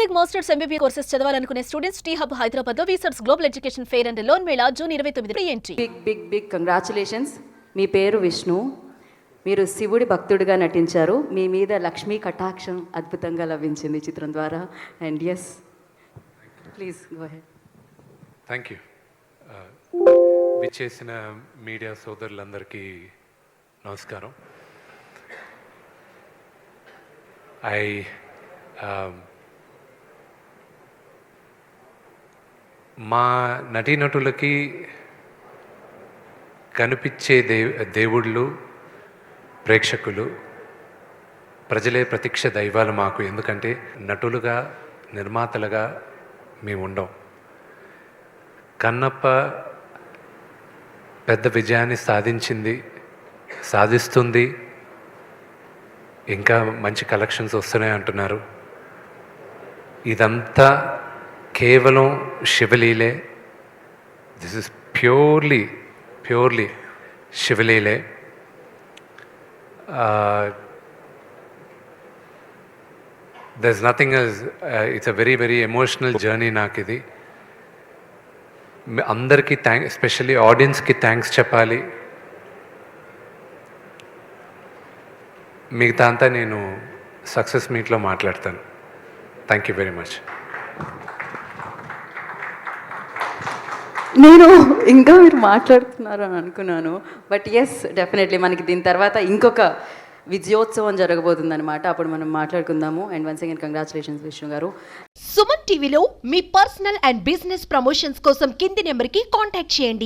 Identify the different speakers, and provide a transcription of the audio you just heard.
Speaker 1: BTech masters MBBS courses చదవాలనుకునే students T Hub Hyderabad లో వీసర్స్ global education fair and loan mela June 29 entry.
Speaker 2: Big congratulations. మీ పేరు విష్ణు, మీరు శివుడి భక్తుడిగా నటించారు. మీ మీద లక్ష్మీ కటాక్షం అద్భుతంగా లభించింది చిత్రం ద్వారా. And yes, please go ahead.
Speaker 3: Thank you. విచ్చేసిన మీడియా సోదరులందరికీ నమస్కారం. మా నటీనటులకి కనిపించే దేవుళ్ళు ప్రేక్షకులు, ప్రజలే ప్రత్యక్ష దైవాలు మాకు. ఎందుకంటే నటులుగా, నిర్మాతలుగా మేము ఉండం. కన్నప్ప పెద్ద విజయాన్ని సాధిస్తుంది, ఇంకా మంచి కలెక్షన్స్ వస్తున్నాయి అంటున్నారు. ఇదంతా కేవలం శివలీలే. దిస్ ఇస్ ప్యూర్లీ శివలీలే. There is nothing else. It's a very emotional journey నాకు ఇది. అందరికీ ఎస్పెషల్లీ ఆడియన్స్కి థ్యాంక్స్ చెప్పాలి. మిగతా అంతా నేను సక్సెస్ మీట్లో మాట్లాడతాను. Thank you very much.
Speaker 2: నేను ఇంకా మీరు మాట్లాడుతున్నారు అని అనుకున్నాను, బట్ ఎస్, డెఫినెట్లీ మనకి దీని తర్వాత ఇంకొక విజయోత్సవం జరగబోతుంది అనమాట. అప్పుడు మనం మాట్లాడుకుందాము. And once again congratulations Vishnu గారు.
Speaker 4: సుమన్ టీవీలో మీ పర్సనల్ అండ్ బిజినెస్ ప్రమోషన్స్ కోసం కింది నెంబర్కి కాంటాక్ట్ చేయండి.